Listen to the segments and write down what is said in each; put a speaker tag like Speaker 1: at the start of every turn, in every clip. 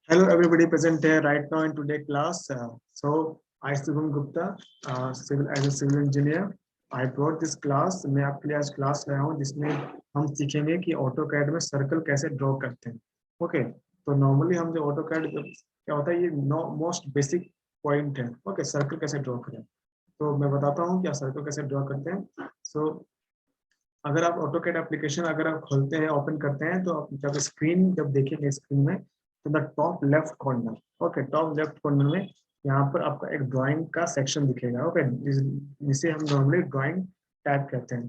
Speaker 1: Hello, everybody present here right now in today class. So, I Subham Gupta, as a civil engineer, I brought this class. मैं आपके लिए आज class लाया हूँ जिसमें हम सीखेंगे कि AutoCAD में सर्कल कैसे ड्रॉ करते हैं. ओके, तो नॉर्मली हम जो AutoCAD क्या होता है, ये मोस्ट बेसिक पॉइंट है. ओके, सर्कल कैसे ड्रॉ करें. तो मैं बताता हूँ कि आप सर्कल कैसे ड्रॉ करते हैं. सो अगर आप AutoCAD एप्लीकेशन अगर आप खोलते हैं, ओपन करते हैं, तो आप जब स्क्रीन जब देखेंगे स्क्रीन में, तो the top left corner, okay, top left corner में यहाँ पर आपका एक ड्राइंग का सेक्शन दिखेगा. ओके, जिसे हम नॉर्मली ड्राइंग टैब कहते हैं.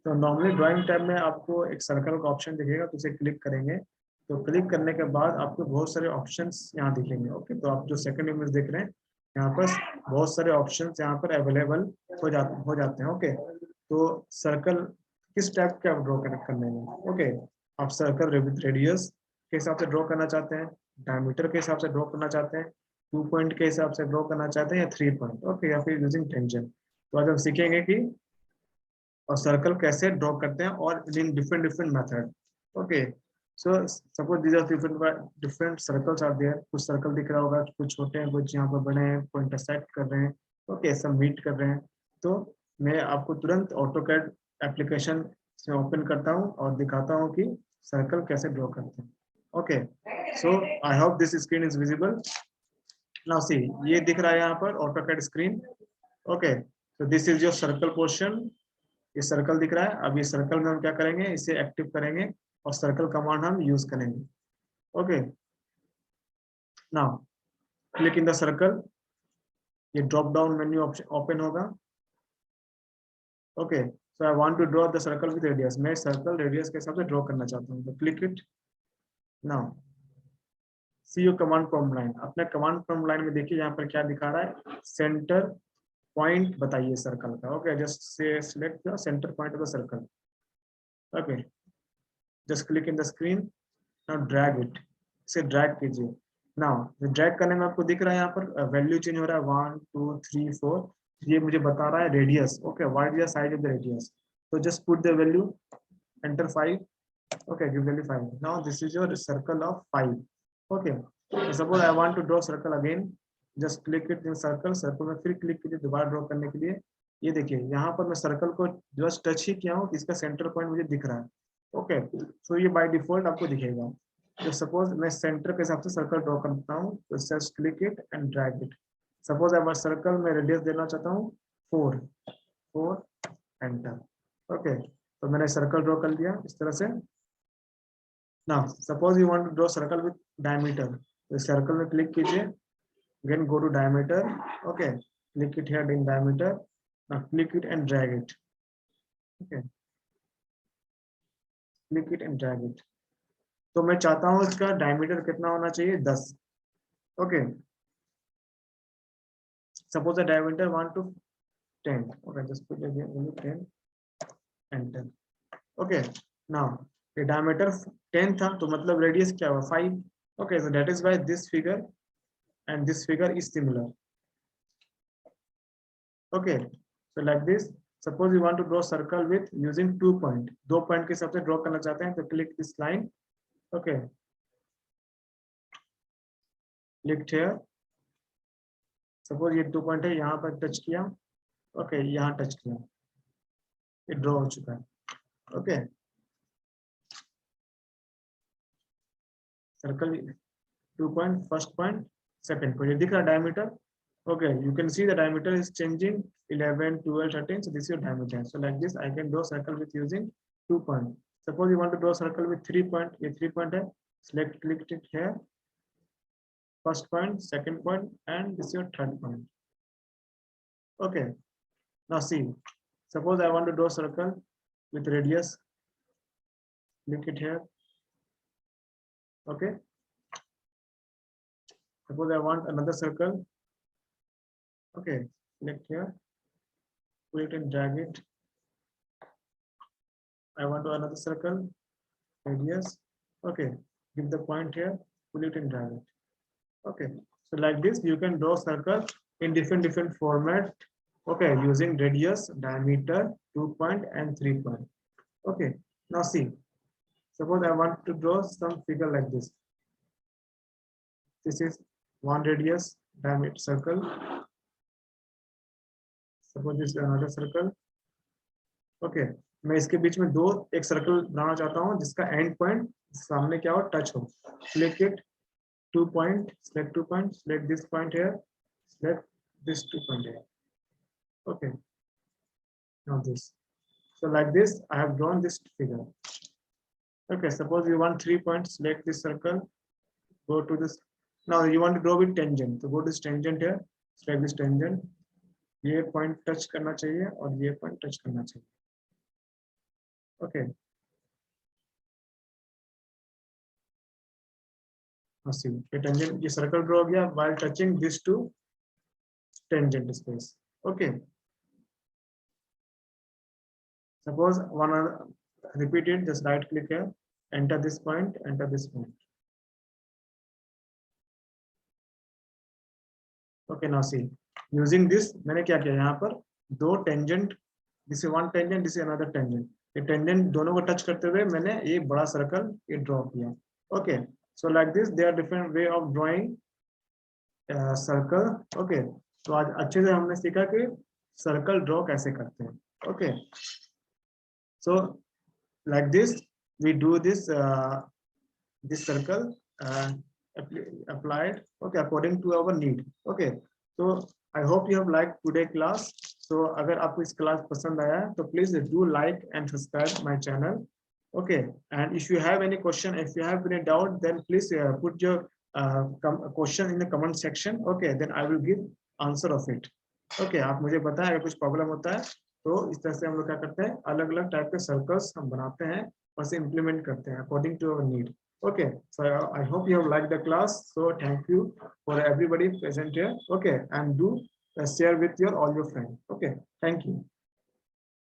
Speaker 1: तो नॉर्मली ड्राइंग टैब में आपको एक सर्कल का ऑप्शन दिखेगा, तो उसे क्लिक करेंगे. तो क्लिक करने के बाद आपको बहुत सारे ऑप्शंस यहाँ दिखेंगे. ओके, तो आप जो सेकंड इमेज देख रहे हैं, यहाँ पर बहुत सारे ऑप्शंस यहाँ पर अवेलेबल हो जाते हैं. ओके, तो सर्कल किस टाइप के आप ड्रॉ करने में. ओके, आप सर्कल रेडियस के हिसाब से ड्रॉ करना चाहते हैं, डायमीटर के हिसाब से ड्रॉ करना चाहते हैं, 2 पॉइंट के हिसाब से ड्रॉ करना चाहते हैं, या 3 पॉइंट. ओके, या फिर यूजिंग टेंजेंट. तो आज हम सीखेंगे कि और सर्कल कैसे ड्रॉ करते हैं और in different different method. Okay, so suppose these are different circles are there. कुछ सर्कल दिख रहा होगा, कुछ छोटे हैं, कुछ यहाँ पर बड़े हैं, कोई इंटरसेक्ट कर रहे हैं. ओके, सब मीट कर रहे हैं. तो मैं आपको तुरंत AutoCAD एप्लीकेशन से ओपन करता हूँ और दिखाता हूँ कि सर्कल कैसे ड्रॉ करते हैं. Okay, so I hope this screen is visible. Now see, ये दिख रहा है यहाँ पर AutoCAD screen. Okay, so this is your circle portion. ये सर्कल दिख रहा है. अब ये सर्कल में हम क्या करेंगे, इसे एक्टिव करेंगे और सर्कल कमांड हम यूज करेंगे. Okay, now click in the circle. ये ड्रॉप डाउन मेन्यू ओपन होगा. Okay, so I want to draw the circle with radius. मैं सर्कल रेडियस के हिसाब से ड्रॉ करना चाहता हूँ. तो click it. Now see your command prompt line. अपने कमांड प्रॉम्प्ट लाइन में देखिए यहाँ पर क्या दिखा रहा है, सेंटर पॉइंट बताइए सर्कल का. ओके, जस्ट से select the centre point of the circle. Okay, just click in the screen. Now drag it. इसे ड्रैग कीजिए. नाउ ड्रैग करने में आपको दिख रहा है यहाँ पर वैल्यू चेंज हो रहा है 1 2 3 4. ये मुझे बता रहा है radius. Okay, what is the size of the radius. तो just put the value, enter 5. Okay, give value 5. Now this is your circle of 5. Okay, suppose I want to draw circle again. Just click it in circle. Circle में फिर click कीजिए दोबारा draw करने के लिए. ये देखिए यहाँ पर मैं सर्कल को जस्ट टच ही किया हूँ, इसका सेंटर पॉइंट मुझे दिख रहा है. ओके, सो ये बाय डिफॉल्ट आपको दिखेगा. तो सपोज मैं सेंटर के हिसाब से सर्कल ड्रॉ करता हूँ, तो just click it and drag it. Suppose अब सर्कल में रेडियस देना चाहता हूँ 4 4, एंटर. ओके, तो मैंने सर्कल ड्रॉ कर लिया इस तरह से. ना suppose you want to draw circle with diameter. तो सर्कल में क्लिक कीजिए, again go to diameter. Okay, click it here in diameter. Now click it and drag it. Okay, click it and drag it. तो मैं चाहता हूँ इसका diameter कितना होना चाहिए, 10. Okay, suppose the diameter 1 to 10. Okay, just put again 10, enter. Okay, now ये diameter 10 था, तो मतलब रेडियस क्या हुआ, 5. Okay, so that is why this figure and this figure is similar. Okay, so like this, suppose you want to draw circle with using 2 point. 2 point के हिसाब से draw करना चाहते हैं, तो click this line. Okay, click here. Suppose ये 2 point है, यहाँ पर टच किया. Okay, यहाँ टच किया, ये draw हो चुका है. Okay, circle 2 point, first point, second point. ये दिख रहा है diameter. Okay, you can see the diameter is changing 11, 12, 13. So this is your diameter. So like this, I can draw circle with using 2 point. Suppose you want to draw circle with 3 point. ये 3 point है. Select, click it here. First point, second point, and this is your third point. Okay. Now see. Suppose I want to draw circle with radius. Click it here. Okay. Suppose I want another circle. Okay, select here, pull it and drag it. I want to another circle, radius. Okay, give the point here, pull it and drag it. Okay, so like this, you can draw circle in different format. Okay, using radius, diameter, 2 point and 3 point. Okay, now see. Suppose I want to draw some figure like this. this is one radius diameter circle. Suppose this is another circle. Okay मैं इसके बीच में दो एक circle बनाना चाहता हूँ जिसका and point सामने क्या हो, टच हो. Select it, 2 point, select 2 point, select this point here, select this 2 point here. Okay, now this. So like this, I have drawn this figure. Okay, suppose you want 3 points, select this circle, go to this. Now you want to draw with tangent, so go to this tangent here, select this tangent. ये point touch करना चाहिए और ये point touch करना चाहिए. Okay. See, ये tangent, ये circle draw हो गया while touching this two tangent space. Okay. Suppose one repeat it, just right click here, enter this point, enter this point. Okay, now see, using this मैंने क्या किया यहाँ पर दो tangent, this is one tangent, this is another tangent. ये tangent दोनों को touch करते हुए मैंने ये बड़ा circle ये draw किया. Okay, so like this there are different way of drawing circle. Okay, तो आज अच्छे से हमने सीखा कि circle draw कैसे करते हैं. Okay, so like this we do this this circle applied, okay, according to our need. Okay, so I hope you have liked today class. So अगर आपको इस class पसंद आया तो please do like and subscribe my channel. Okay, and if you have any question, if you have any doubt, then please put your question in the comment section. Okay, then I will give answer of it. Okay, आप मुझे बताएं अगर कुछ problem होता है तो इस तरह से हम लोग क्या करते हैं, अलग अलग टाइप के सर्कल्स हम बनाते हैं और से इम्प्लीमेंट करते हैं according to our need. Okay, so I hope you have liked the class. So thank you for everybody present here. Okay, and do share with your all your friends. Okay, thank you.